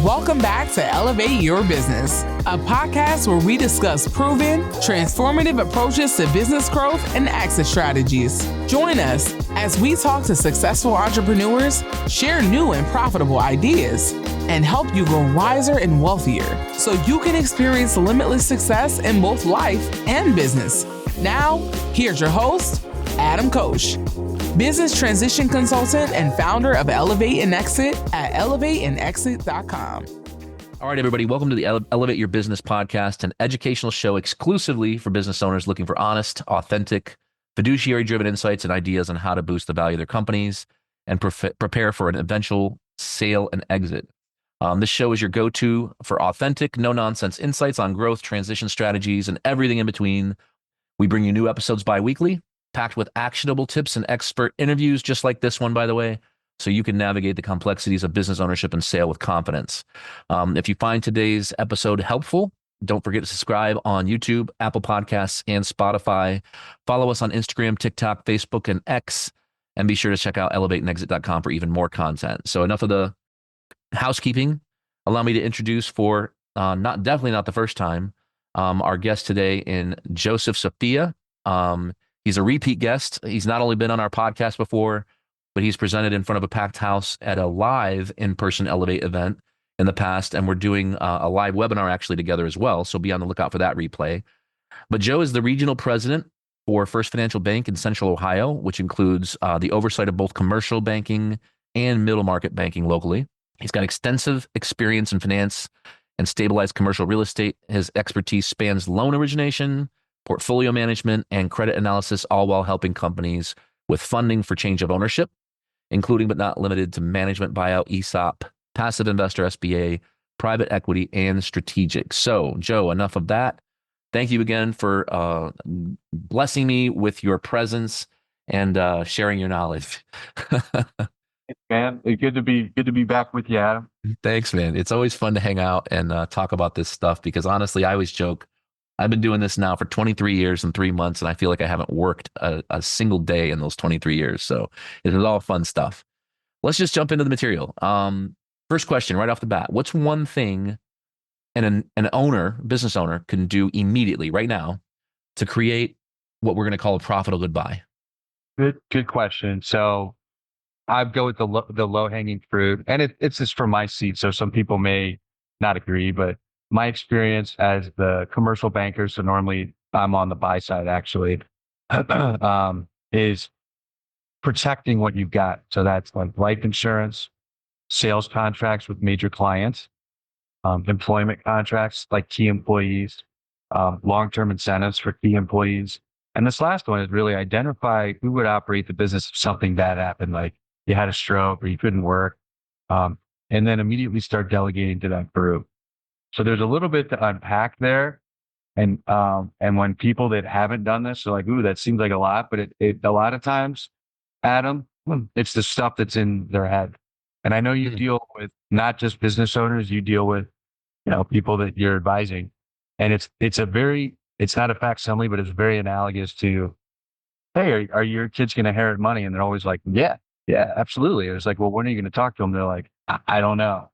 Welcome back to Elevate Your Business, a podcast where we discuss proven, transformative approaches to business growth and exit strategies. Join us as we talk to successful entrepreneurs, share new and profitable ideas, and help you grow wiser and wealthier so you can experience limitless success in both life and business. Now, here's your host, Adam Koch, business transition consultant and founder of Elevate and Exit at elevateandexit.com. All right, everybody, welcome to the Elevate Your Business podcast, an educational show exclusively for business owners looking for honest, authentic, fiduciary-driven insights and ideas on how to boost the value of their companies and prepare for an eventual sale and exit. This show is your go-to for authentic, no-nonsense insights on growth, transition strategies, and everything in between. We bring you new episodes bi-weekly, packed with actionable tips and expert interviews, just like this one, by the way, so you can navigate the complexities of business ownership and sale with confidence. If you find today's episode helpful, don't forget to subscribe on YouTube, Apple Podcasts, and Spotify. Follow us on Instagram, TikTok, Facebook, and X, and be sure to check out elevateandexit.com for even more content. So enough of the housekeeping. Allow me to introduce for definitely not the first time, our guest today in Joseph Sofia. He's a repeat guest. He's not only been on our podcast before, but he's presented in front of a packed house at a live in-person Elevate event in the past, and we're doing a live webinar actually together as well, so be on the lookout for that replay. But Joe is the regional president for First Financial Bank in Central Ohio, which includes the oversight of both commercial banking and middle market banking locally. He's got extensive experience in finance and stabilized commercial real estate. His expertise spans loan origination, portfolio management, and credit analysis, all while helping companies with funding for change of ownership, including but not limited to management buyout, ESOP, passive investor SBA, private equity, and strategic. So, Joe, enough of that. Thank you again for blessing me with your presence and sharing your knowledge. Man, it's good to be back with you, Adam. Thanks, man. It's always fun to hang out and talk about this stuff because honestly, I always joke, I've been doing this now for 23 years and 3 months, and I feel like I haven't worked a single day in those 23 years. So it is all fun stuff. Let's just jump into the material. First question right off the bat. What's one thing an business owner can do immediately right now to create what we're going to call a profitable goodbye? Good question. So I'd go with the low hanging fruit, and it's just from my seat. So some people may not agree, but my experience as the commercial banker, so normally I'm on the buy side actually, is protecting what you've got. So that's like life insurance, sales contracts with major clients, employment contracts like key employees, long-term incentives for key employees. And this last one is really identify who would operate the business if something bad happened, like you had a stroke or you couldn't work, and then immediately start delegating to that group. So there's a little bit to unpack there. And when people that haven't done this are like, ooh, that seems like a lot, but it a lot of times, Adam, it's the stuff that's in their head. And I know you deal with not just business owners, you deal with, people that you're advising. And it's not a facsimile, but it's very analogous to, hey, are your kids going to inherit money? And they're always like, yeah, absolutely. It's like, well, when are you going to talk to them? They're like, I don't know.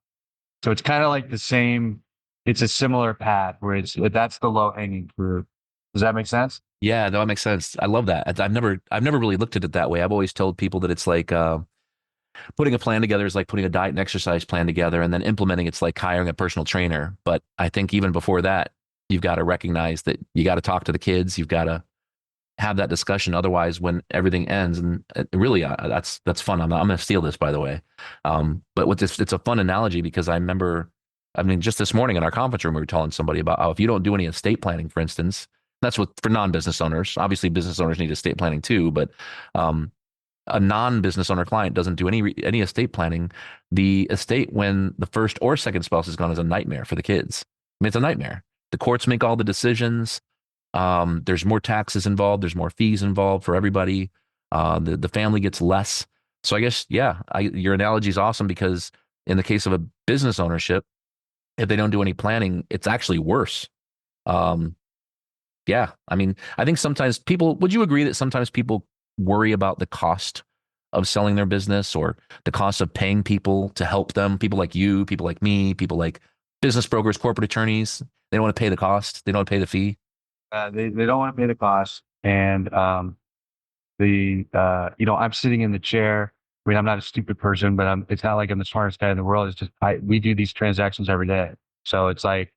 So it's kind of like the same. It's a similar path where that's the low hanging fruit. Does that make sense? Yeah, no, that makes sense. I love that. I've never really looked at it that way. I've always told people that it's like putting a plan together is like putting a diet and exercise plan together, and then implementing it's like hiring a personal trainer. But I think even before that, you've got to recognize that you got to talk to the kids. You've got to have that discussion. Otherwise, when everything ends, and really, that's fun. I'm going to steal this, by the way. But with this, it's a fun analogy because I remember. I mean, just this morning in our conference room, we were telling somebody about how if you don't do any estate planning, for instance, that's for non-business owners. Obviously, business owners need estate planning too, but a non-business owner client doesn't do any estate planning. The estate, when the first or second spouse is gone, is a nightmare for the kids. I mean, it's a nightmare. The courts make all the decisions. There's more taxes involved. There's more fees involved for everybody. The family gets less. So I guess, your analogy is awesome because in the case of a business ownership, if they don't do any planning, it's actually worse. I mean, I think sometimes would you agree that sometimes people worry about the cost of selling their business, or the cost of paying people to help them, people like you, people like me, people like business brokers, corporate attorneys. They don't want to pay the cost. They don't want to pay the fee. They don't want to pay the cost. And I'm sitting in the chair. I mean, I'm not a stupid person, but it's not like I'm the smartest guy in the world. It's just, we do these transactions every day. So it's like,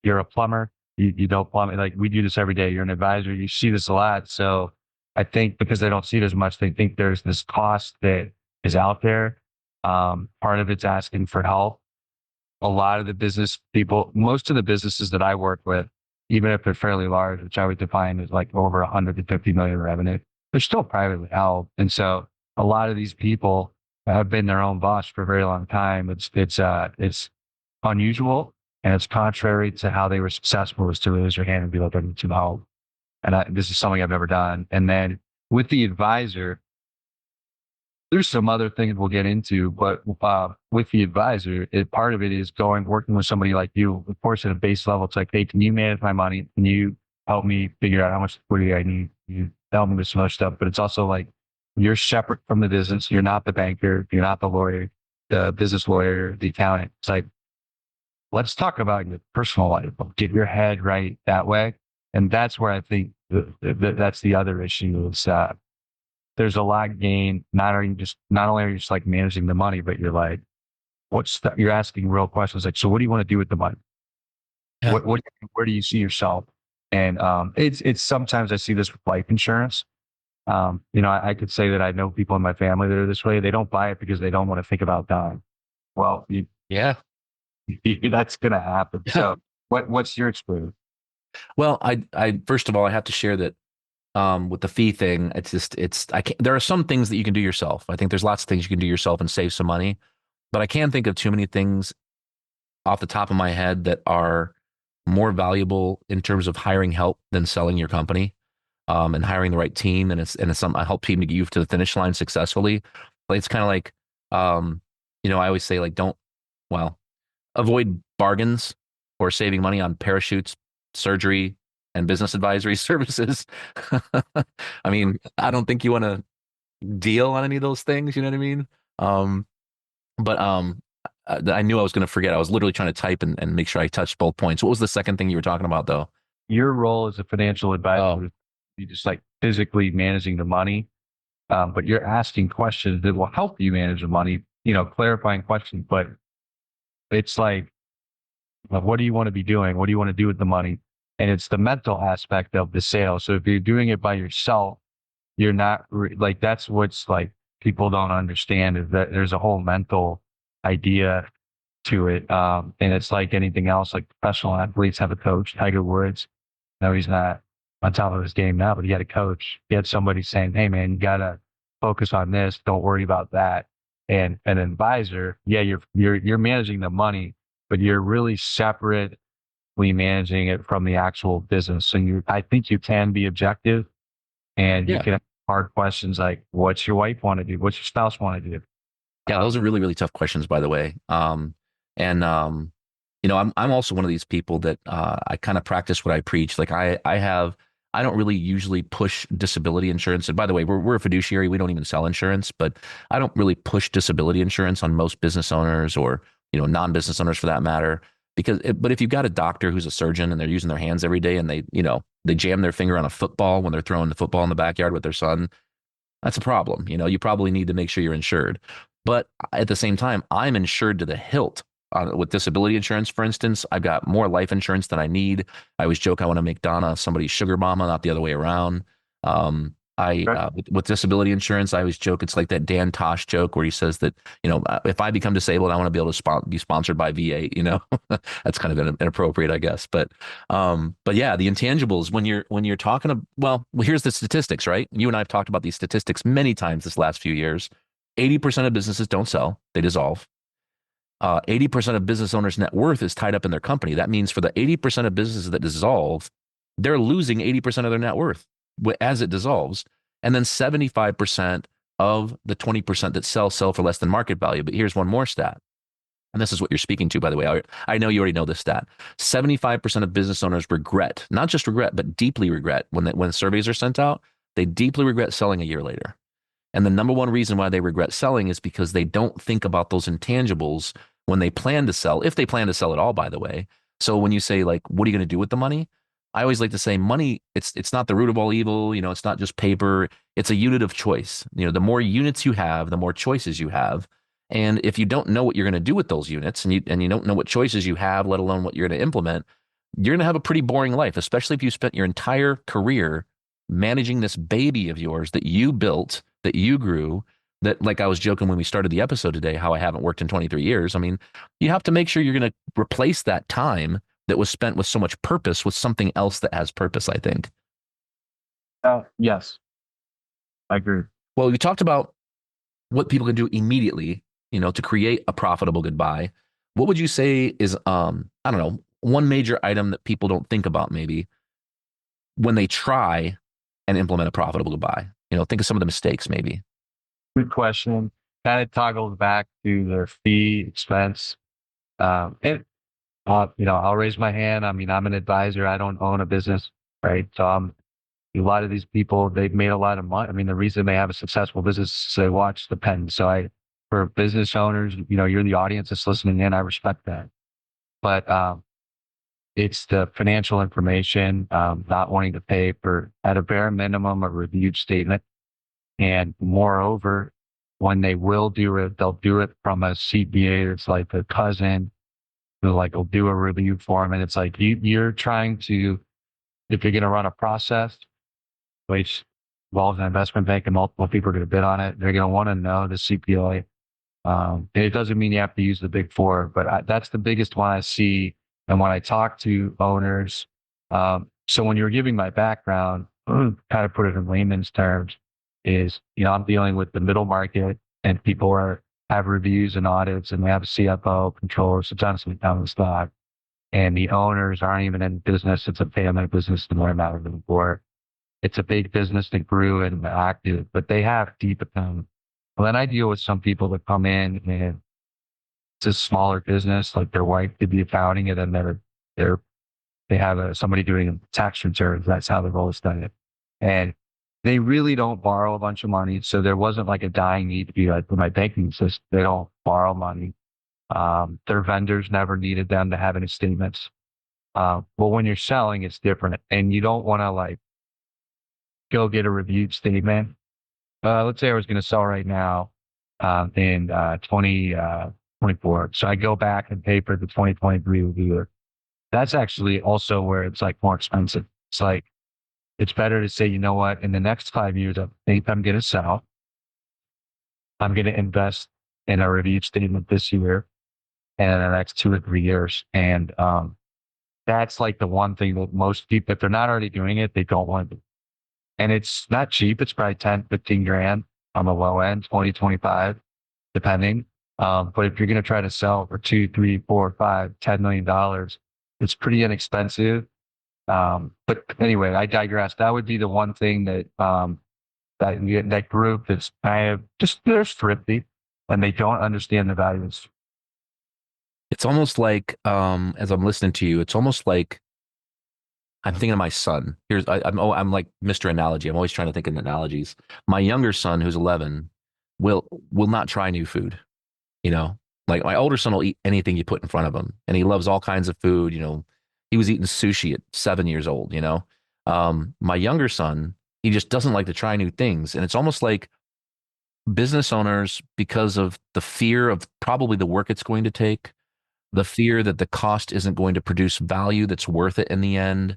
you're a plumber, you don't plumb, like we do this every day. You're an advisor, you see this a lot. So I think because they don't see it as much, they think there's this cost that is out there. Part of it's asking for help. A lot of the business people, most of the businesses that I work with, even if they're fairly large, which I would define as like over 150 million revenue, they're still privately held. And so a lot of these people have been their own boss for a very long time. It's unusual, and it's contrary to how they were successful, was to raise your hand and be like, I need some help. And this is something I've never done. And then with the advisor, there's some other things we'll get into, but with the advisor, part of it is working with somebody like you. Of course, at a base level, it's like, hey, can you manage my money? Can you help me figure out how much liquidity I need? You help me with some other stuff, but it's also like, you're separate from the business. You're not the banker. You're not the lawyer, the business lawyer, the accountant. It's like, let's talk about your personal life. Get your head right that way. And that's where I think that's the other issue is there's a lot gained. Not only are you just like managing the money, but you're like, you're asking real questions like, so what do you want to do with the money? Yeah. Where do you see yourself? And it's sometimes I see this with life insurance. I could say that I know people in my family that are this way. They don't buy it because they don't want to think about dying. Well, Yeah. that's going to happen. Yeah. So what's your experience? Well, I first of all, I have to share that with the fee thing, I can't, there are some things that you can do yourself. I think there's lots of things you can do yourself and save some money, but I can't think of too many things off the top of my head that are more valuable in terms of hiring help than selling your company, and hiring the right team. And it's some, I help team to get you to the finish line successfully. Like, it's kind of like, I always say, like, avoid bargains or saving money on parachutes, surgery, and business advisory services. I mean, I don't think you want to deal on any of those things. You know what I mean? But I knew I was going to forget. I was literally trying to type and make sure I touched both points. What was the second thing you were talking about, though? Your role as a financial advisor, Oh, you just like physically managing the money, but you're asking questions that will help you manage the money. Clarifying questions, but it's like, well, what do you want to be doing? What do you want to do with the money? And it's the mental aspect of the sale. So if you're doing it by yourself, you're not like, that's what's like people don't understand, is that there's a whole mental idea to it. And it's like anything else, like professional athletes have a coach. Tiger Woods, no, he's not on top of his game now, but he had a coach. He had somebody saying, hey man, you gotta focus on this. Don't worry about that. And an advisor, yeah, you're managing the money, but you're really separately managing it from the actual business. So I think you can be objective, and you yeah. can ask hard questions like, what's your wife want to do? What's your spouse want to do? Yeah, those are really, really tough questions, by the way. And I'm also one of these people that I kind of practice what I preach. Like, I don't really usually push disability insurance. And by the way, we're a fiduciary. We don't even sell insurance, but I don't really push disability insurance on most business owners, or non-business owners for that matter. But if you've got a doctor who's a surgeon and they're using their hands every day, and they jam their finger on a football when they're throwing the football in the backyard with their son, that's a problem. You probably need to make sure you're insured. But at the same time, I'm insured to the hilt. With disability insurance, for instance, I've got more life insurance than I need. I always joke I want to make Donna somebody's sugar mama, not the other way around. With disability insurance, I always joke it's like that Dan Tosh joke where he says that if I become disabled, I want to be able to be sponsored by VA. That's kind of inappropriate, I guess. But yeah, the intangibles when you're talking well, here's the statistics, right? You and I have talked about these statistics many times this last few years. 80% of businesses don't sell; they dissolve. 80% of business owners' net worth is tied up in their company. That means for the 80% of businesses that dissolve, they're losing 80% of their net worth as it dissolves. And then 75% of the 20% that sell for less than market value. But here's one more stat. And this is what you're speaking to, by the way. I know you already know this stat. 75% of business owners regret, not just regret, but deeply regret when surveys are sent out. They deeply regret selling a year later. And the number one reason why they regret selling is because they don't think about those intangibles when they plan to sell, if they plan to sell at all, by the way. So when you say like, what are you going to do with the money? I always like to say money, it's not the root of all evil, it's not just paper, it's a unit of choice. The more units you have, the more choices you have. And if you don't know what you're going to do with those units and you don't know what choices you have, let alone what you're going to implement, you're going to have a pretty boring life, especially if you spent your entire career managing this baby of yours that you built, that you grew, that, like I was joking when we started the episode today, how I haven't worked in 23 years. I mean, you have to make sure you're going to replace that time that was spent with so much purpose with something else that has purpose, I think. Yes, I agree. Well, we talked about what people can do immediately, to create a profitable goodbye. What would you say is, I don't know, one major item that people don't think about maybe when they try and implement a profitable goodbye? Think of some of the mistakes maybe. Good question. Kind of toggles back to their fee expense. I'll raise my hand. I mean, I'm an advisor. I don't own a business, right? So a lot of these people, they've made a lot of money. I mean, the reason they have a successful business is they watch the pen. So for business owners, you're the audience that's listening in. I respect that. But it's the financial information, not wanting to pay for, at a bare minimum, a reviewed statement. And moreover, when they will do it, they'll do it from a CPA that's like a cousin who will do a review for them. And it's like you're trying to, if you're going to run a process, which involves an investment bank and multiple people are going to bid on it, they're going to want to know the CPA. And it doesn't mean you have to use the big four, but that's the biggest one I see. And when I talk to owners, so when you're giving my background, kind of put it in layman's terms, is, I'm dealing with the middle market and people have reviews and audits and they have a CFO, controller, sometimes we down the stock. And the owners aren't even in business. It's a family business to learn about it before. It's a big business that grew and active, but they have deep accounting. Well, then I deal with some people that come in and it's a smaller business, like their wife did the accounting and then they have somebody doing tax returns. That's how they've always done it. And they really don't borrow a bunch of money. So there wasn't like a dying need to be like with my banking system. They don't borrow money. Their vendors never needed them to have any statements. But when you're selling, it's different. And you don't want to go get a reviewed statement. Let's say I was going to sell right now in 2024. So I go back and pay for the 2023 review. That's actually also where it's more expensive. It's better to say, you know what, in the next 5 years, I think I'm going to sell. I'm going to invest in a review statement this year and in the next 2 or 3 years. And that's the one thing that most people, if they're not already doing it, they don't want to do. And it's not cheap. It's probably 10, 15 grand on the low end, 20, 25, depending. But if you're going to try to sell for 2, 3, 4, 5, $10 million, it's pretty inexpensive. But anyway, I digress. That would be the one thing that that group that's kind of they're thrifty and they don't understand the values. It's almost like, as I'm listening to you, it's almost like I'm thinking of my son. I'm like Mr. Analogy. I'm always trying to think in analogies. My younger son, who's 11, will not try new food. Like my older son will eat anything you put in front of him, and he loves all kinds of food. He was eating sushi at 7 years old. My younger son, he just doesn't like to try new things, and it's almost like business owners, because of the fear of probably the work it's going to take, the fear that the cost isn't going to produce value that's worth it in the end.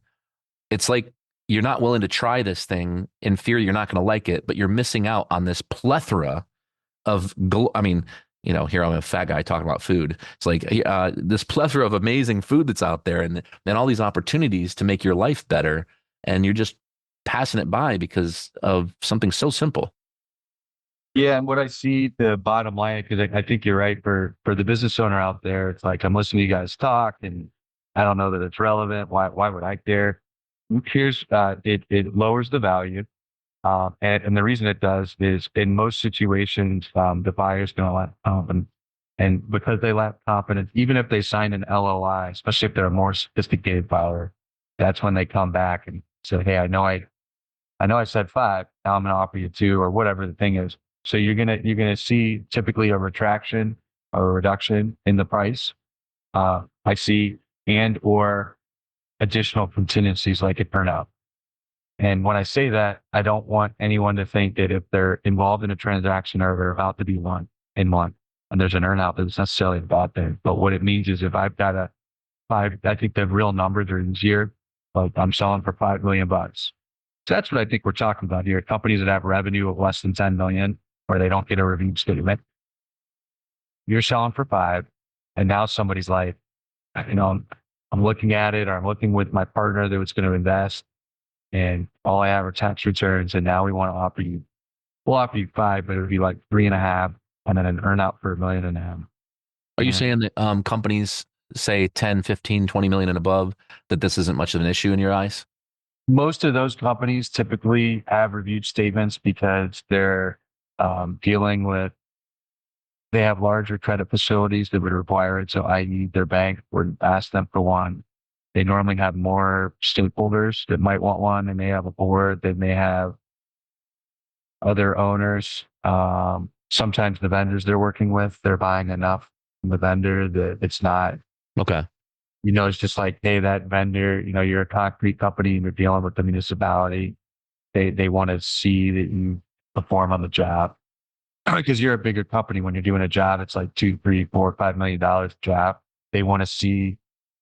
It's like you're not willing to try this thing in fear you're not going to like it, but you're missing out on this plethora of, here I'm a fat guy talking about food. It's like this plethora of amazing food that's out there and all these opportunities to make your life better. And you're just passing it by because of something so simple. Yeah, and what I see, the bottom line, because I think you're right, for the business owner out there, it's like I'm listening to you guys talk, and I don't know that it's relevant. Why would I care? Who cares? It lowers the value, and the reason it does is in most situations, the buyer's going to lack confidence, and because they lack confidence, even if they sign an LOI, especially if they're a more sophisticated buyer, that's when they come back and say, "Hey, I know I know I said 5, now I'm going to offer you 2 or whatever the thing is. So you're going to see typically a retraction or a reduction in the price. I see and or additional contingencies like an earnout. And when I say that, I don't want anyone to think that if they're involved in a transaction or they're about to be one, and there's an earnout, that's necessarily a bad thing. But what it means is if I've got a 5, I think the real numbers are easier. Like I'm selling for $5 million. So that's what I think we're talking about here. Companies that have revenue of less than 10 million, or they don't get a review statement. You're selling for 5, and now somebody's like, you know, I'm looking at it, or I'm looking with my partner that was going to invest, and all I have are tax returns, and now we'll offer you 5, but it would be like 3.5, and then an earnout for $1.5 million. Are you And saying that companies say 10, 15, 20 million and above, that this isn't much of an issue in your eyes? most of those companies typically have reviewed statements because they're dealing with, they have larger credit facilities that would require it. So i.e. their bank would ask them for one. They normally have more stakeholders that might want one. They may have a board. They may have other owners. Sometimes the vendors they're working with, they're buying enough from the vendor that it's not, Okay. it's just like, hey, that vendor, you're a concrete company and you're dealing with the municipality. They want to see that you perform on the job because you're a bigger company. When you're doing a job, it's like $2, $3, $4, $5 million job. They want to see.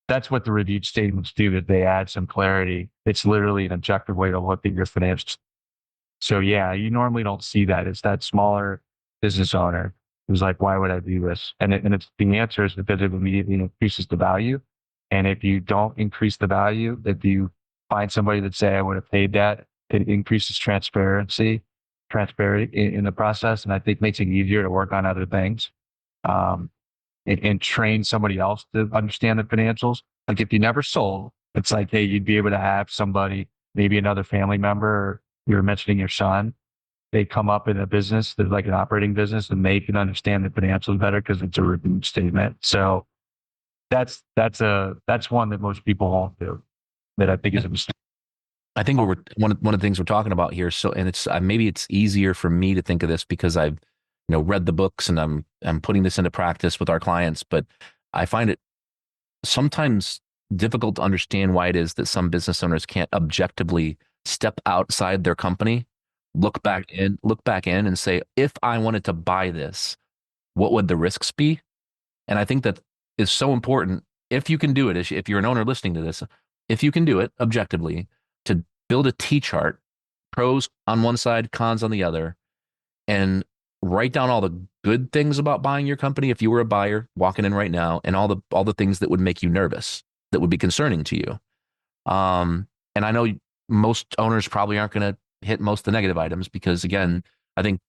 That's what the review statements do. That they add some clarity. It's literally an objective way to look at your financials. So yeah, you normally don't see that. It's that smaller business owner who's like, why would I do this? And it's the answer is because it immediately increases the value. And if you don't increase the value, if you find somebody that say, I would have paid that, it increases transparency in the process. And I think makes it easier to work on other things. And train somebody else to understand the financials. Like if you never sold, it's like, hey, you'd be able to have somebody, maybe another family member, you were mentioning your son, they come up in a business that's like an operating business and they can understand the financials better because it's a review statement. So that's one that most people won't do that I think is a mistake. I think one of the things we're talking about here. So, and it's maybe it's easier for me to think of this because I've read the books and I'm putting this into practice with our clients, but I find it sometimes difficult to understand why it is that some business owners can't objectively step outside their company, look back in and say, if I wanted to buy this, what would the risks be? And I think that is so important. If you can do it, if you're an owner listening to this, if you can do it objectively, to build a T chart, pros on one side, cons on the other, and write down all the good things about buying your company if you were a buyer walking in right now, and all the things that would make you nervous, that would be concerning to you. And I know most owners probably aren't going to hit most of the negative items because, again, I think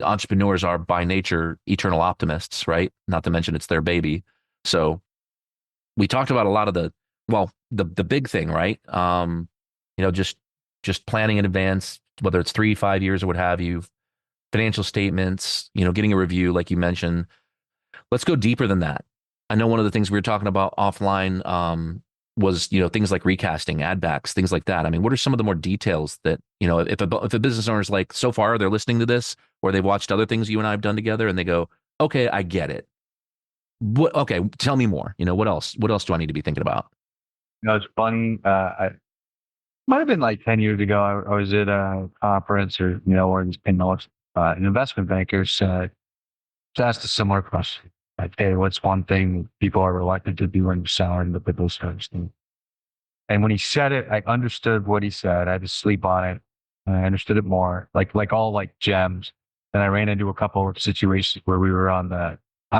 entrepreneurs are by nature eternal optimists, right? Not to mention it's their baby. So we talked about a lot of the big thing, right? Just planning in advance, whether it's 3, 5 years or what have you, financial statements, getting a review, like you mentioned. Let's go deeper than that. I know one of the things we were talking about offline was, things like recasting, add backs, things like that. I mean, what are some of the more details that, if a business owner is like, so far they're listening to this or they've watched other things you and I have done together and they go, okay, I get it. Okay, tell me more. What else do I need to be thinking about? It's funny. I might have been like 10 years ago. I was at a conference or, or in an investment banker said, asked a similar question. Like, hey, what's one thing people are reluctant to do when you're selling the those kinds of things? And when he said it, I understood what he said. I had to sleep on it. And I understood it more, like all like gems. Then I ran into a couple of situations where I'm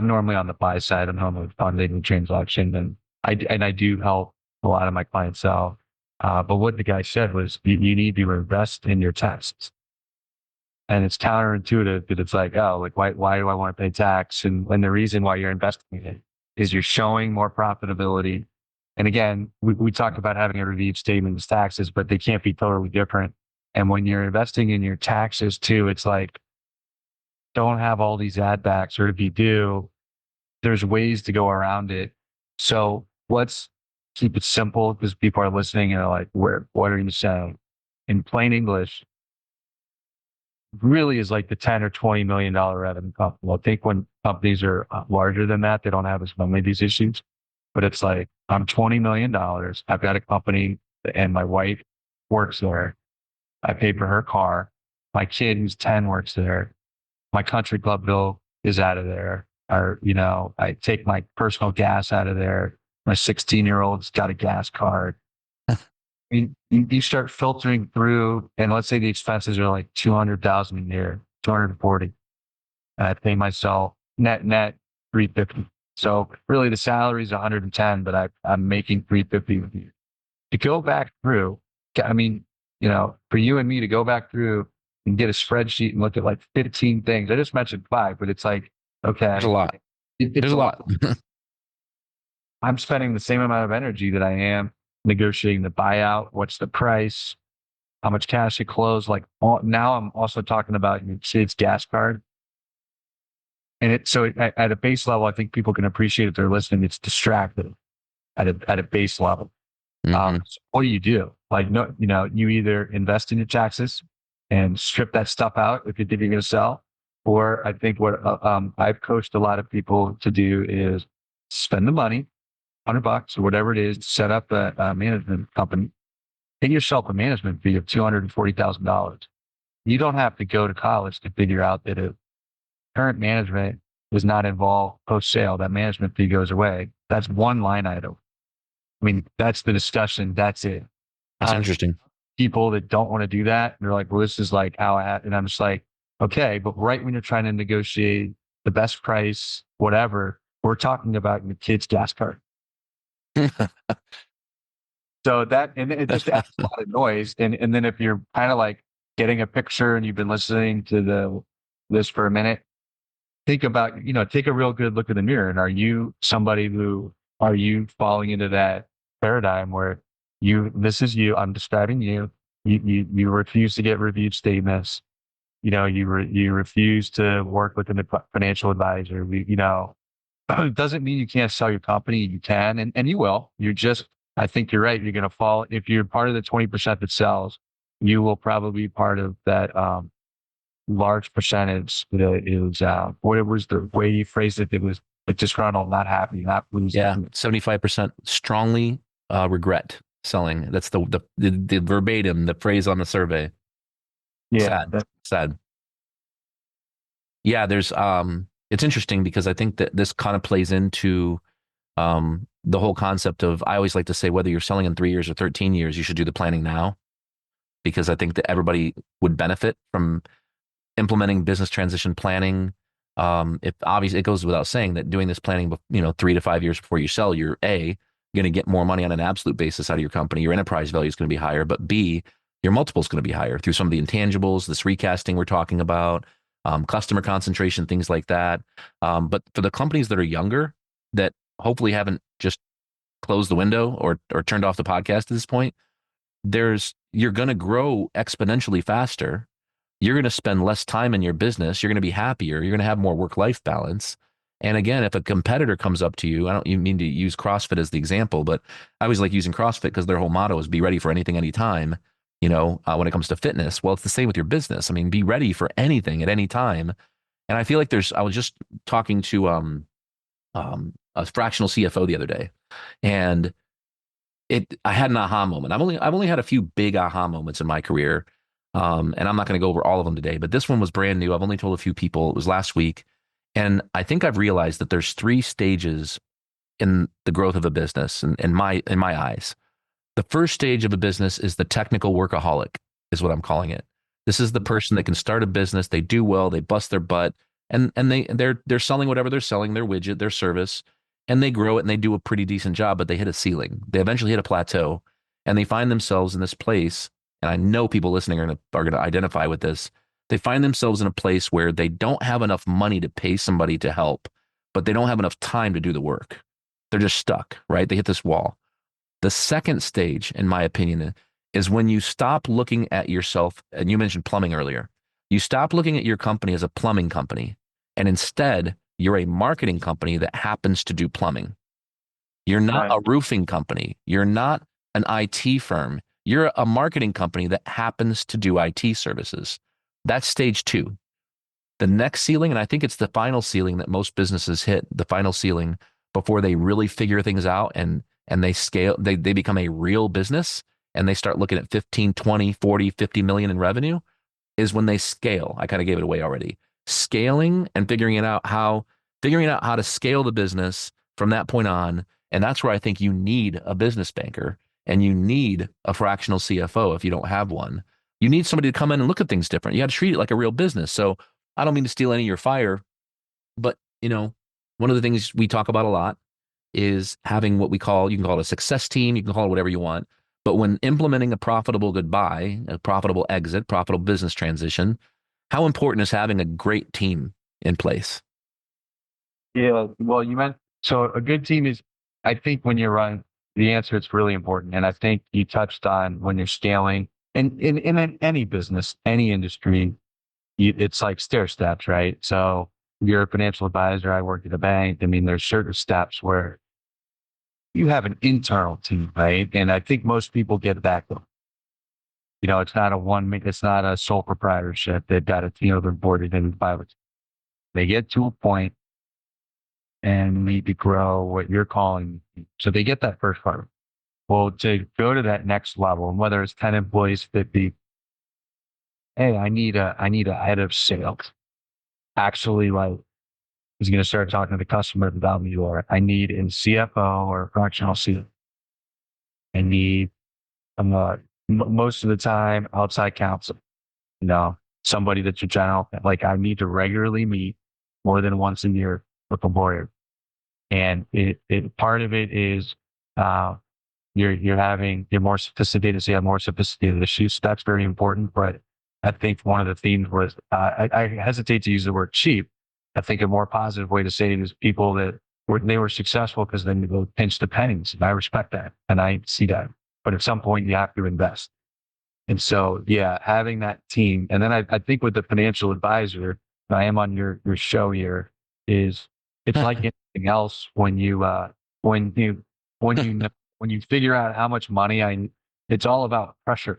normally on the buy side. I'm home with funding and transaction. And I do help a lot of my clients sell. But what the guy said was, you need to invest in your tests. And it's counterintuitive, but it's like, oh, like why do I want to pay tax? And the reason why you're investing in it is you're showing more profitability. And again, we talk about having a reviewed statement as taxes, but they can't be totally different. And when you're investing in your taxes too, it's like, don't have all these add backs, or if you do, there's ways to go around it. So let's keep it simple because people are listening and are like, what are you saying? In plain English, really is like the 10 or $20 million revenue company. I think when companies are larger than that, they don't have as many of these issues. But it's like, I'm $20 million. I've got a company and my wife works there. I pay for her car. My kid who's 10 works there. My country club bill is out of there. Or, I take my personal gas out of there. My 16-year-old's got a gas card. You start filtering through, and let's say the expenses are like 200,000 a year, 240. And I pay myself net 350. So really the salary is 110, but I'm making 350 with you. To go back through, I mean, for you and me to go back through and get a spreadsheet and look at like 15 things. I just mentioned 5, but it's like, okay, There's a lot. It's There's a lot. I'm spending the same amount of energy that I am negotiating the buyout. What's the price? How much cash you close? Like now I'm also talking about your kid's gas card. And at a base level, I think people can appreciate if they're listening. It's distracting at a base level. Mm-hmm. So what do? Like, no, you either invest in your taxes and strip that stuff out if you think you're going to sell, or I think what I've coached a lot of people to do is spend the money, $100 or whatever it is, to set up a management company. Pay yourself a management fee of $240,000. You don't have to go to college to figure out that if current management is not involved post sale, that management fee goes away. That's one line item. I mean, that's the discussion. That's it. That's interesting. People that don't want to do that, they're like, well, this is like how and I'm just like, okay, but right when you're trying to negotiate the best price, whatever, we're talking about your kid's gas card. So it just adds a lot of noise. And then if you're kind of like getting a picture and you've been listening to this for a minute, think about, take a real good look in the mirror. And are you falling into that paradigm where this is you, I'm describing you, you refuse to get reviewed statements, you refuse to work with a financial advisor, it doesn't mean you can't sell your company. You can, and you will. I think you're right. You're going to fall. If you're part of the 20% that sells, you will probably be part of that large percentage that is, what was the way you phrased it? It was like disgruntled, not happy, not losing. Yeah, 75% strongly regret selling. That's the verbatim, the phrase on the survey. Yeah. Sad. Yeah, there's it's interesting because I think that this kind of plays into the whole concept of, I always like to say, whether you're selling in 3 years or 13 years, you should do the planning now, because I think that everybody would benefit from implementing business transition planning. If obviously, it goes without saying that doing this planning, 3 to 5 years before you sell, you're going to get more money on an absolute basis out of your company. Your enterprise value is going to be higher, but B, your multiple is going to be higher through some of the intangibles, this recasting we're talking about, customer concentration, things like that. But for the companies that are younger, that hopefully haven't just closed the window or turned off the podcast at this point, you're going to grow exponentially faster. You're going to spend less time in your business. You're going to be happier. You're going to have more work-life balance. And again, if a competitor comes up to you, I don't mean to use CrossFit as the example, but I always like using CrossFit because their whole motto is be ready for anything, anytime, when it comes to fitness. Well, it's the same with your business. I mean, be ready for anything at any time. And I feel like I was just talking to a fractional CFO the other day, and I had an aha moment. I've only had a few big aha moments in my career. And I'm not going to go over all of them today, but this one was brand new. I've only told a few people. It was last week. And I think I've realized that there's 3 stages in the growth of a business in my eyes. The first stage of a business is the technical workaholic, is what I'm calling it. This is the person that can start a business. They do well, they bust their butt, and they're selling whatever they're selling, their widget, their service, and they grow it and they do a pretty decent job, but they hit a ceiling. They eventually hit a plateau, and they find themselves in this place. And I know people listening are going to identify with this. They find themselves in a place where they don't have enough money to pay somebody to help, but they don't have enough time to do the work. They're just stuck, right? They hit this wall. The second stage, in my opinion, is when you stop looking at yourself, and you mentioned plumbing earlier. You stop looking at your company as a plumbing company, and instead, you're a marketing company that happens to do plumbing. You're not a roofing company. You're not an IT firm. You're a marketing company that happens to do IT services. That's stage two. The next ceiling, and I think it's the final ceiling that most businesses hit, the final ceiling before they really figure things out and they scale, they become a real business and they start looking at 15, 20, 40, 50 million in revenue is when they scale. I kind of gave it away already. Scaling and figuring out how to scale the business from that point on. And that's where I think you need a business banker and you need a fractional CFO if you don't have one. You need somebody to come in and look at things different. You got to treat it like a real business. So I don't mean to steal any of your fire, but one of the things we talk about a lot is having what we call, you can call it a success team, you can call it whatever you want. But when implementing a profitable goodbye, a profitable exit, profitable business transition, how important is having a great team in place? Yeah, well, so a good team is, I think when you're running, the answer is really important. And I think you touched on when you're scaling and in any business, any industry, it's like stair steps, right? So you're a financial advisor. I work at a bank. I mean, there's certain steps where you have an internal team, right? And I think most people get that. It's not a sole proprietorship. They've got they're boarded in pilots. They get to a point and need to grow what you're calling. So they get that first part. Well, to go to that next level, and whether it's 10 employees, 50, hey, I need a head of sales. Actually, like, is going to start talking to the customer about me, or I need a CFO or a fractional CFO. I need, most of the time, outside counsel, you know, somebody that's a general, like I need to regularly meet more than once a year with a lawyer. And part of it is, you're more sophisticated, so you have more sophisticated issues. That's very important. But I think one of the themes was, I hesitate to use the word cheap. I think a more positive way to say it is people that they were successful because then you go pinch the pennies. And I respect that. And I see that. But at some point you have to invest. And so, yeah, having that team. And then I think with the financial advisor, I am on your show here, is it's like anything else when when you, when you figure out how much money it's all about pressure.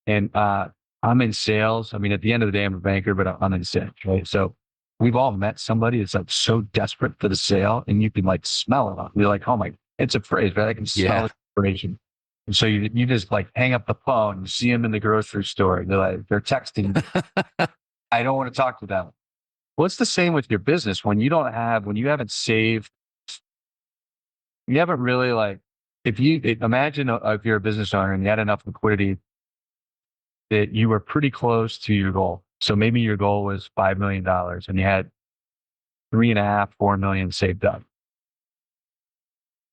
And I'm in sales. I mean, at the end of the day, I'm a banker, but I'm in sales, right? So we've all met somebody that's like so desperate for the sale, and you can like smell it. You're like, oh my, it's a phrase, right? I can smell Yeah. the inspiration. And so you just like hang up the phone, you see them in the grocery store, they're texting. I don't want to talk to them. Well, it's the same with your business. When you haven't saved, you haven't really like, imagine if you're a business owner and you had enough liquidity that you were pretty close to your goal. So maybe your goal was $5 million and you had 3.5, 4 million saved up.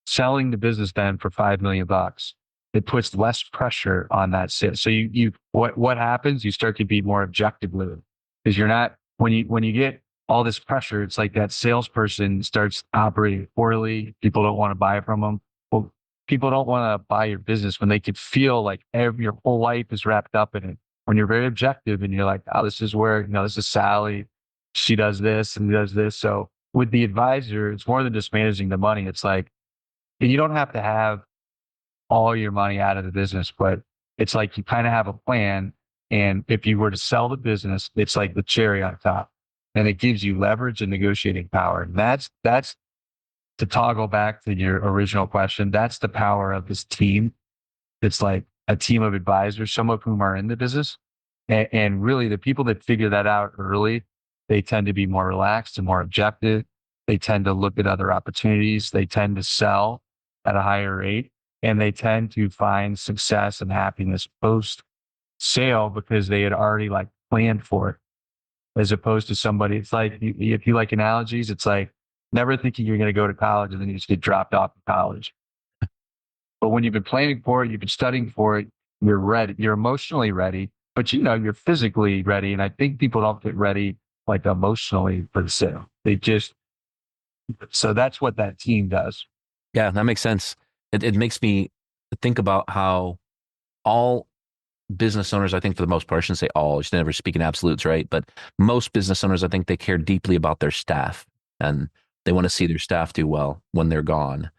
Selling the business then for $5 million, it puts less pressure on that sale. So what happens? You start to be more objective with it, because you're not, when you get all this pressure, it's like that salesperson starts operating poorly. People don't want to buy from them. Well, people don't want to buy your business when they could feel like your whole life is wrapped up in it. When you're very objective and you're like, oh, this is where, this is Sally. She does this and does this. So with the advisor, it's more than just managing the money. It's like, you don't have to have all your money out of the business, but it's like you kind of have a plan. And if you were to sell the business, it's like the cherry on top, and it gives you leverage and negotiating power. And that's to toggle back to your original question. That's the power of this team. It's like a team of advisors, some of whom are in the business. And really the people that figure that out early, they tend to be more relaxed and more objective. They tend to look at other opportunities. They tend to sell at a higher rate, and they tend to find success and happiness post sale because they had already like planned for it, as opposed to somebody. It's like, if you like analogies, it's like never thinking you're going to go to college and then you just get dropped off of college. But when you've been planning for it, you've been studying for it, you're ready, you're emotionally ready, but you're physically ready. And I think people don't get ready like emotionally for the sale. So that's what that team does. Yeah, that makes sense. It makes me think about how all business owners, I think for the most part, I shouldn't say all, you should never speak in absolutes, right? But most business owners, I think they care deeply about their staff and they want to see their staff do well when they're gone.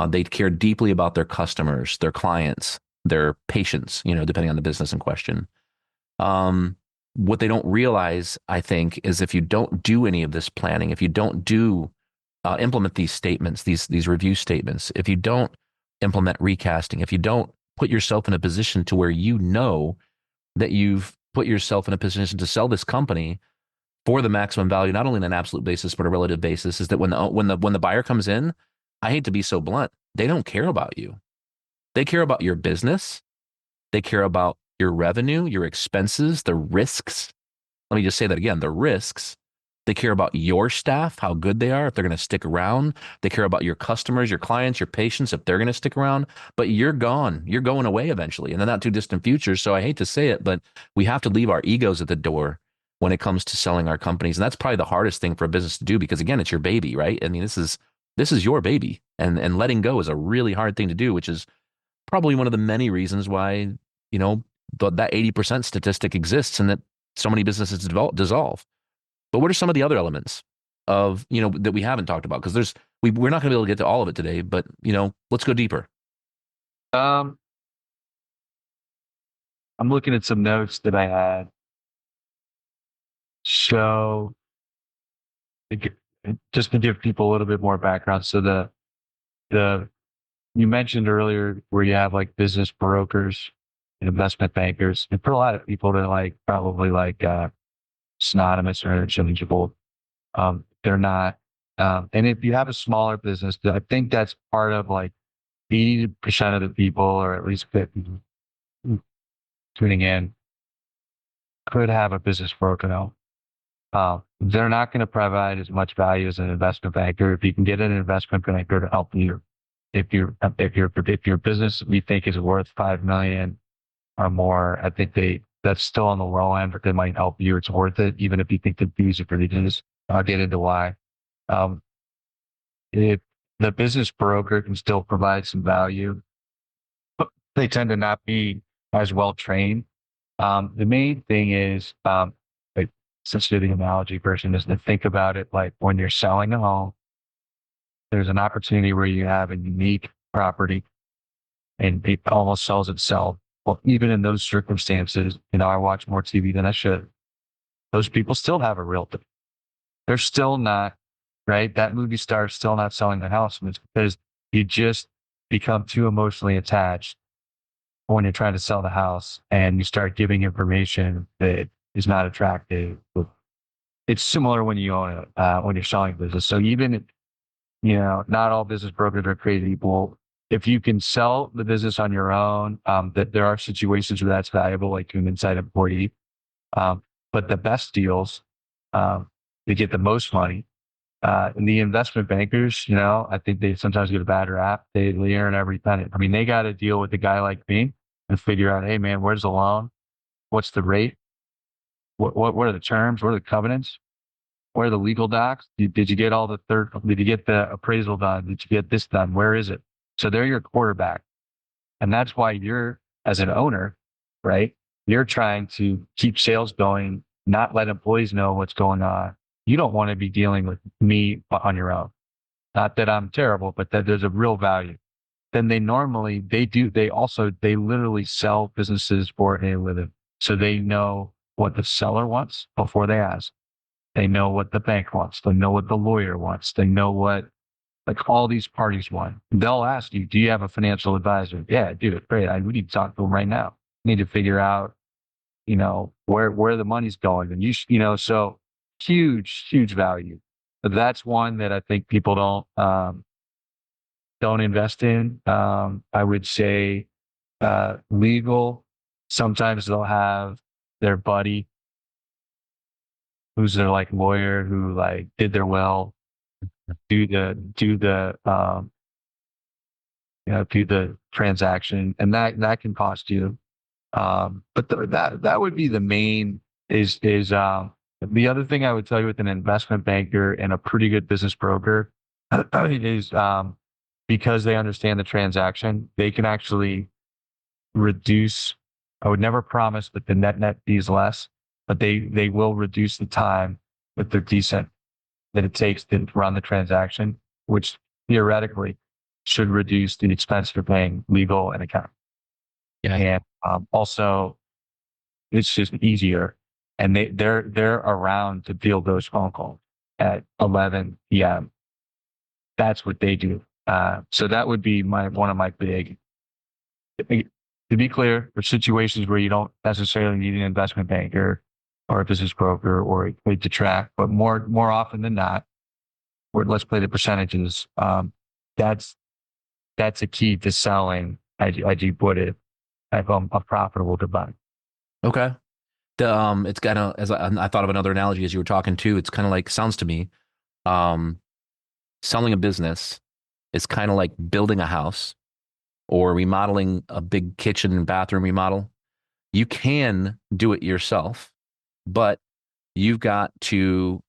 They care deeply about their customers, their clients, their patients, depending on the business in question. what they don't realize, I think, is if you don't do any of this planning, if you don't do implement these statements, these review statements, if you don't implement recasting, if you don't put yourself in a position to where you know that you've put yourself in a position to sell this company for the maximum value, not only on an absolute basis but a relative basis, is that when the buyer comes in, I hate to be so blunt, they don't care about you. They care about your business. They care about your revenue, your expenses, the risks. Let me just say that again, the risks. They care about your staff, how good they are, if they're going to stick around. They care about your customers, your clients, your patients, if they're going to stick around. But you're gone. You're going away eventually in the not too distant future. So I hate to say it, but we have to leave our egos at the door when it comes to selling our companies. And that's probably the hardest thing for a business to do because, again, it's your baby, right? I mean, this is your baby. And letting go is a really hard thing to do, which is probably one of the many reasons why, that 80% statistic exists and that so many businesses dissolve. But what are some of the other elements of, that we haven't talked about? Because we're not going to be able to get to all of it today, but, let's go deeper. I'm looking at some notes that I had. So just to give people a little bit more background. So the you mentioned earlier where you have like business brokers and investment bankers, and for a lot of people, they're like probably like synonymous or interchangeable. They're not. And if you have a smaller business, I think that's part of like 80% of the people, or at least 50 tuning in, could have a business broker now. They're not going to provide as much value as an investment banker. If you can get an investment banker to help you, if your business you think is worth 5 million or more, I think that's still on the low end, but they might help you. It's worth it, even if you think the fees are pretty good. I'll get into why. If the business broker can still provide some value, but they tend to not be as well trained. The main thing is, like, since you're the analogy person, is to think about it like when you're selling a home, there's an opportunity where you have a unique property and it almost sells itself. Well, even in those circumstances, I watch more TV than I should. Those people still have a realtor. They're still not, right? That movie star is still not selling the house. And it's because you just become too emotionally attached when you're trying to sell the house and you start giving information that is not attractive. It's similar when you own when you're selling business. So even, not all business brokers are created equal. If you can sell the business on your own, that there are situations where that's valuable, like to an inside employee. But the best deals, they get the most money. And the investment bankers, I think they sometimes get a bad rap. They earn every penny. I mean, they got to deal with a guy like me and figure out, hey man, where's the loan? What's the rate? What are the terms? What are the covenants? Where are the legal docs? Did you get did you get the appraisal done? Did you get this done? Where is it? So they're your quarterback. And that's why you're, as an owner, right? You're trying to keep sales going, not let employees know what's going on. You don't want to be dealing with me on your own. Not that I'm terrible, but that there's a real value. Then they literally sell businesses for a living. So they know what the seller wants before they ask. They know what the bank wants. They know what the lawyer wants. They know what like all these parties want. They'll ask you, do you have a financial advisor? Yeah, dude, great. We need to talk to them right now. Need to figure out, where the money's going. And so huge value. But that's one that I think people don't invest in. I would say, legal. Sometimes they'll have their buddy who's their like lawyer who like did their will do the transaction, and that can cost you. But that would be the main is the other thing I would tell you with an investment banker and a pretty good business broker is because they understand the transaction, they can actually reduce. I would never promise that the net fee is less, but they will reduce the time with their decent that it takes to run the transaction, which theoretically should reduce the expense for paying legal and accounting. Yeah. And also, it's just easier. and they're around to field those phone calls at 11 p.m. That's what they do. So that would be one of my big. To be clear, for situations where you don't necessarily need an investment banker or a business broker or a way to track, but more often than not, or let's play the percentages. That's that's a key to selling, as you put it, a profitable device. Okay. It's kind of, as I thought of another analogy as you were talking too. It's kind of like, sounds to me, um, selling a business is kind of like building a house or remodeling a big kitchen and bathroom remodel. You can do it yourself, but you've got to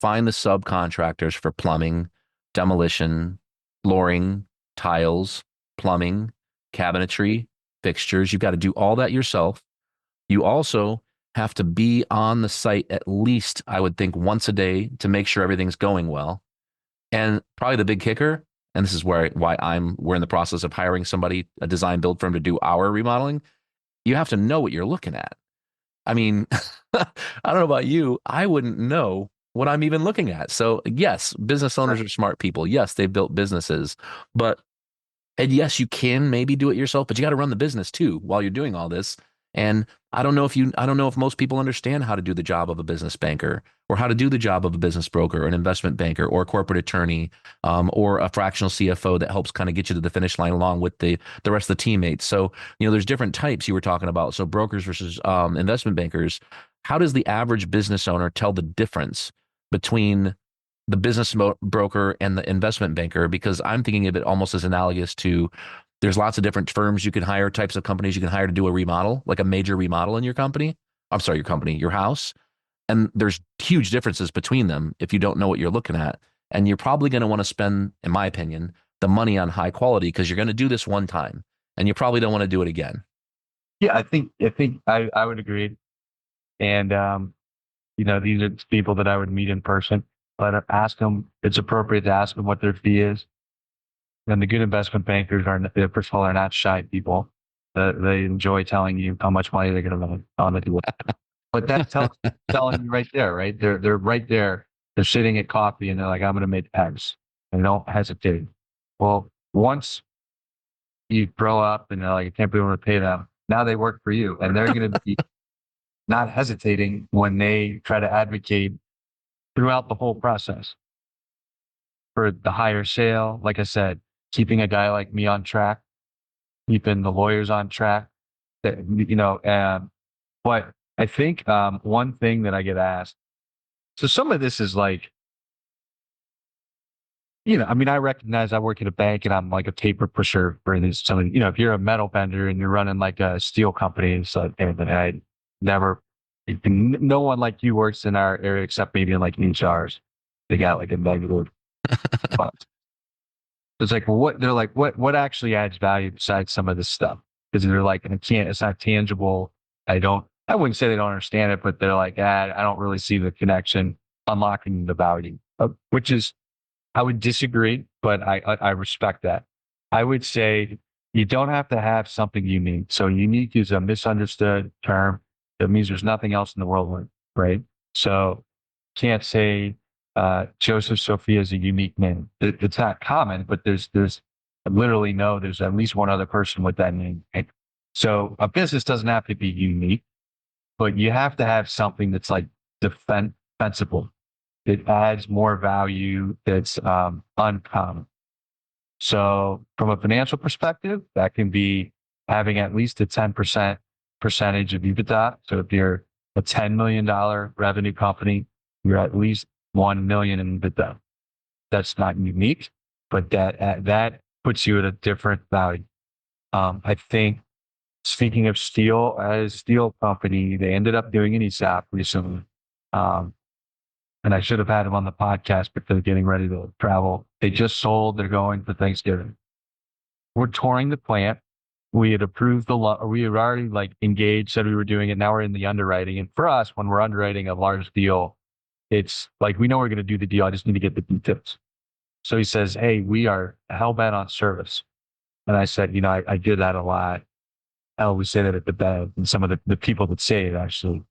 find the subcontractors for plumbing, demolition, flooring, tiles, plumbing, cabinetry, fixtures. You've got to do all that yourself. You also have to be on the site at least, I would think, once a day to make sure everything's going well. And probably the big kicker, and this is we're in the process of hiring somebody, a design build firm to do our remodeling. You have to know what you're looking at. I mean, I don't know about you. I wouldn't know what I'm even looking at. So yes, business owners are smart people. Yes, they've built businesses, but and yes, you can maybe do it yourself, but you got to run the business too while you're doing all this. And I don't know if most people understand how to do the job of a business banker or how to do the job of a business broker or an investment banker or a corporate attorney, or a fractional CFO that helps kind of get you to the finish line along with the rest of the teammates. So, there's different types you were talking about. So brokers versus investment bankers. How does the average business owner tell the difference between the broker and the investment banker? Because I'm thinking of it almost as analogous to, there's lots of different firms you can hire, types of companies you can hire to do a remodel, like a major remodel in your company. I'm sorry, your house. And there's huge differences between them if you don't know what you're looking at. And you're probably going to want to spend, in my opinion, the money on high quality because you're going to do this one time and you probably don't want to do it again. Yeah, I would agree. And these are people that I would meet in person, but ask them. It's appropriate to ask them what their fee is. And the good investment bankers are, first of all, are not shy people. They enjoy telling you how much money they're going to make on the deal. But that telling you right there, right? They're right there. They're sitting at coffee and they're like, I'm going to make X, and they don't hesitate. Well, once you grow up and they're like, I can't believe I'm going to pay them. Now they work for you, and they're going to be not hesitating when they try to advocate throughout the whole process for the higher sale. Like I said, keeping a guy like me on track, keeping the lawyers on track. That but I think one thing that I get asked. So some of this is like, I mean, I recognize I work at a bank and I'm like a paper pusher for this. So, if you're a metal bender and you're running like a steel company, so and I never, no one like you works in our area except maybe in like HRs. They got like a negative. But it's like, well, what actually adds value besides some of this stuff? Because they're like, it's not tangible. I wouldn't say they don't understand it, but they're like, I don't really see the connection unlocking the value, which is, I would disagree, but I respect that. I would say you don't have to have something unique. So unique is a misunderstood term. It means there's nothing else in the world, right? So can't say Joseph Sofia is a unique name. It's not common, but there's literally there's at least one other person with that name. Right? So a business doesn't have to be unique, but you have to have something that's like defensible. It adds more value that's uncommon. So from a financial perspective, that can be having at least a 10% percentage of EBITDA. So if you're a $10 million revenue company, you're at least 1 million in EBITDA. That's not unique, but that puts you at a different value. I think, speaking of steel, as a steel company, they ended up doing an ESOP recently. And I should have had him on the podcast, but they're getting ready to travel. They just sold. They're going for Thanksgiving. We're touring the plant. We had approved we had already like engaged, said we were doing it. Now we're in the underwriting. And for us, when we're underwriting a large deal, it's like, we know we're going to do the deal. I just need to get the details. So he says, hey, we are hell bent on service. And I said, I do that a lot. I always say that at the bed, and some of the people that say it actually.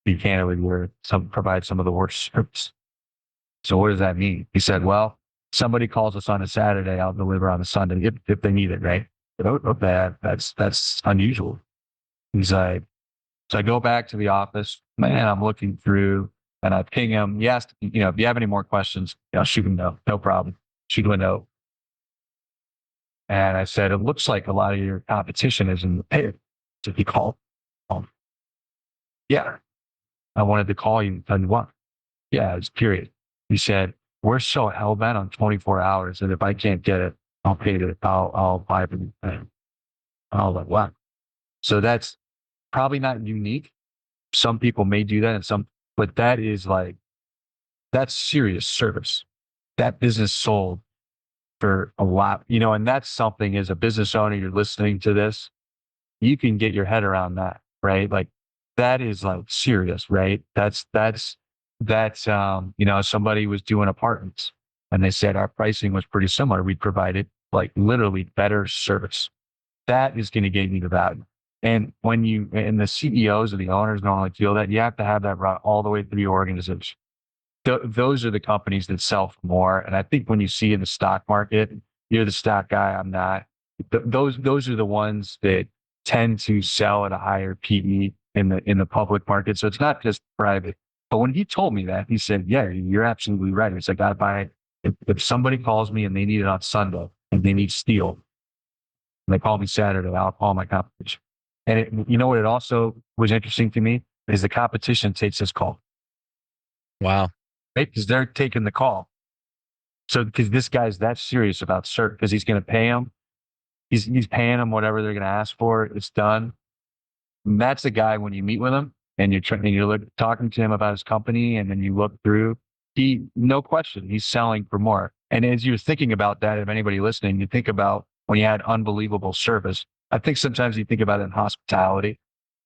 be candid with you, provide some of the worst service. So what does that mean? He said, well, somebody calls us on a Saturday, I'll deliver on a Sunday if they need it, right? That's unusual. He's like, so I go back to the office, man, I'm looking through and I ping him. He asked, if you have any more questions, shoot him no problem. Shoot him a note. And I said, it looks like a lot of your competition is in the pit. So he called. Yeah, I wanted to call you and tell you what. Yeah, it's period. He said, we're so hell bent on 24 hours that if I can't get it, I'll pay it. I'll buy it. And I was like, wow. So that's probably not unique. Some people may do that but that's serious service. That business sold for a lot, and that's something as a business owner, you're listening to this, you can get your head around that, right? Like that is like serious, right? Somebody was doing apartments and they said our pricing was pretty similar. We provided like literally better service. That is going to gain you the value. And and the CEOs or the owners normally feel that you have to have that run all the way through your organization. Those are the companies that sell for more. And I think when you see in the stock market, you're the stock guy, I'm not. Those are the ones that tend to sell at a higher PE in the public market. So it's not just private. But when he told me that, he said, yeah, you're absolutely right. It's like I buy if somebody calls me and they need it on Sunday and they need steel, and they call me Saturday, I'll call my competition. And what it also was interesting to me is the competition takes this call. Wow. Right? Because they're taking the call. So because this guy's that serious about cert, because he's going to pay them. He's paying them whatever they're going to ask for. It's done. And that's the guy when you meet with him and you're talking to him about his company, and then you look through, no question, he's selling for more. And as you're thinking about that, if anybody listening, you think about when you had unbelievable service. I think sometimes you think about it in hospitality,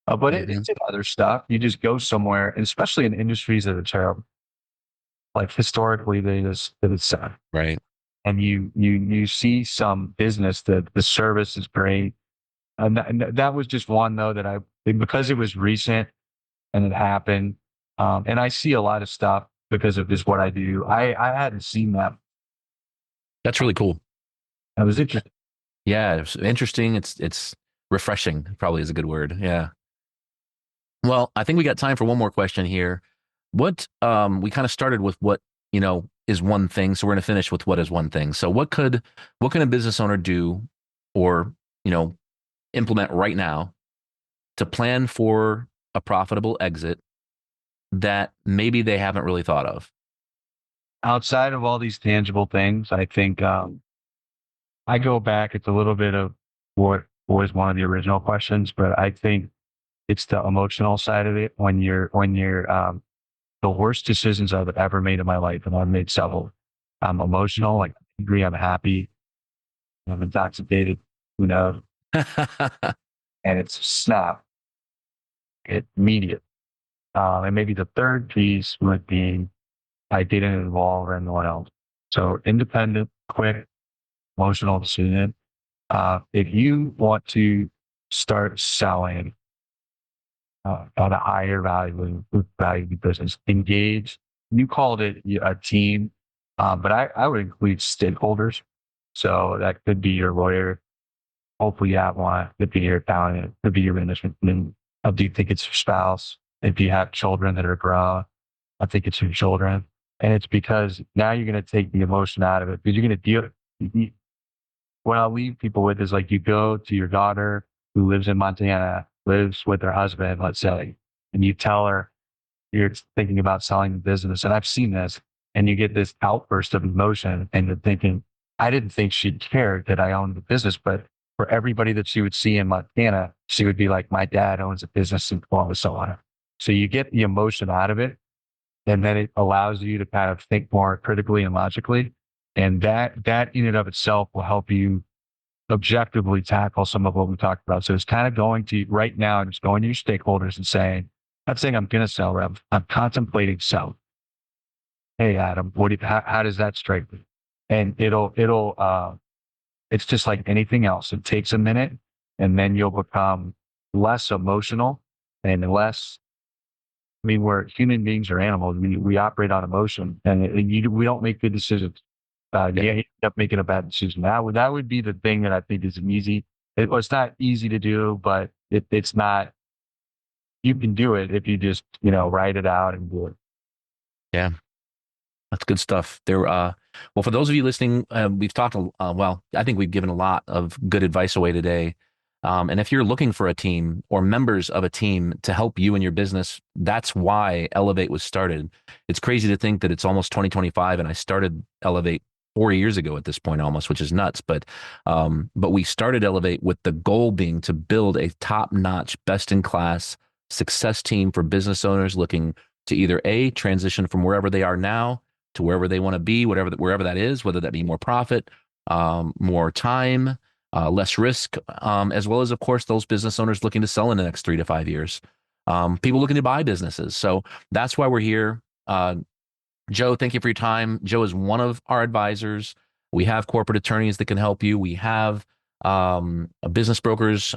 but it's in other stuff. You just go somewhere, and especially in industries that are terrible. Like historically, that it's right. And you see some business that the service is great, and that was just one though that because it was recent and it happened, and I see a lot of stuff because of just what I do. I hadn't seen that. That's really cool. That was interesting. Yeah, it's interesting. It's refreshing. Probably is a good word. Yeah. Well, I think we got time for one more question here. What we kind of started with what is one thing, so we're going to finish with what is one thing. So what can a business owner do, or implement right now to plan for a profitable exit that maybe they haven't really thought of? Outside of all these tangible things, I think I go back. It's a little bit of what was one of the original questions, but I think it's the emotional side of it. When you're the worst decisions I've ever made in my life, and I've made several. I'm emotional, like I'm angry, I'm happy, I'm intoxicated, who knows? And it's snap, immediate. And maybe the third piece would be I didn't involve anyone else. So independent, quick, emotional decision. If you want to start selling on a higher value business, engage. You called it a team, but I would include stakeholders. So that could be your lawyer. Hopefully you have one. Could be your accountant. Could be your management. And I do think it's your spouse. If you have children that are grown, I think it's your children. And it's because now you're going to take the emotion out of it, because you're going to deal. What I'll leave people with is like, you go to your daughter who lives in Montana, lives with her husband, let's say, and you tell her you're thinking about selling the business. And I've seen this, and you get this outburst of emotion, and you're thinking, I didn't think she'd care that I owned the business, but for everybody that she would see in Montana, she would be like, my dad owns a business in Columbus, so on. So you get the emotion out of it, and then it allows you to kind of think more critically and logically. And that in and of itself will help you objectively tackle some of what we talked about. So it's kind of going to right now, just going to your stakeholders and saying, not saying I'm going to sell, Rev. I'm contemplating selling. Hey, Adam, how does that strike you? And it's just like anything else. It takes a minute, and then you'll become less emotional and less I mean, we're human beings or animals. We operate on emotion, and we don't make good decisions. You end up making a bad decision. That would be the thing that I think is easy. It's not easy to do, but it's not. You can do it if you just write it out and do it. Yeah. That's good stuff. Well, for those of you listening, we've talked, I think we've given a lot of good advice away today. And if you're looking for a team or members of a team to help you in your business, that's why Elevate was started. It's crazy to think that it's almost 2025 and I started Elevate 4 years ago at this point almost, which is nuts. But we started Elevate with the goal being to build a top-notch, best-in-class success team for business owners looking to either transition from wherever they are now to wherever they want to be, wherever that is, whether that be more profit, more time, less risk, as well as, of course, those business owners looking to sell in the next 3 to 5 years, people looking to buy businesses. So that's why we're here. Joe, thank you for your time. Joe is one of our advisors. We have corporate attorneys that can help you. We have business brokers.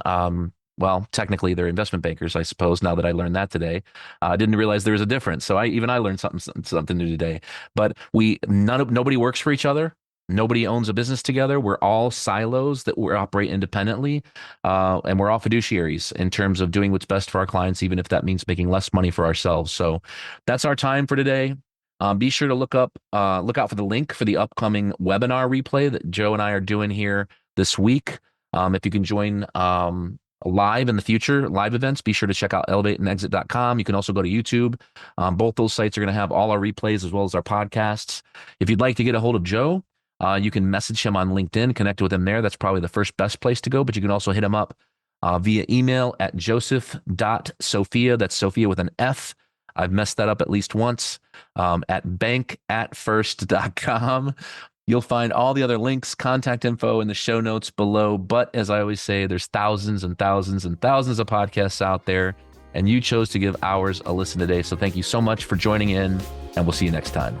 Well, technically, they're investment bankers, I suppose, now that I learned that today. I didn't realize there was a difference. So I learned something new today. But nobody works for each other. Nobody owns a business together. We're all silos that we operate independently. And we're all fiduciaries in terms of doing what's best for our clients, even if that means making less money for ourselves. So that's our time for today. Be sure to look out for the link for the upcoming webinar replay that Joe and I are doing here this week. If you can join live in the future, live events, be sure to check out elevateandexit.com. You can also go to YouTube. Both those sites are going to have all our replays as well as our podcasts. If you'd like to get a hold of Joe, you can message him on LinkedIn, connect with him there. That's probably the first best place to go, but you can also hit him up via email at joseph.sofia. That's Sophia with an F. I've messed that up at least once, at bankatfirst.com. You'll find all the other links, contact info in the show notes below. But as I always say, there's thousands and thousands and thousands of podcasts out there, and you chose to give ours a listen today. So thank you so much for joining in, and we'll see you next time.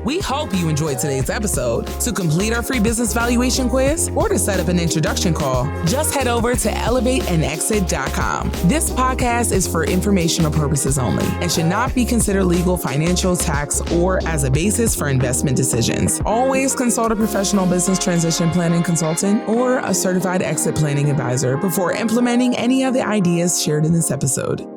We hope you enjoyed today's episode. To complete our free business valuation quiz or to set up an introduction call, just head over to elevateandexit.com. This podcast is for informational purposes only and should not be considered legal, financial, tax, or as a basis for investment decisions. Always consult a professional business transition planning consultant or a certified exit planning advisor before implementing any of the ideas shared in this episode.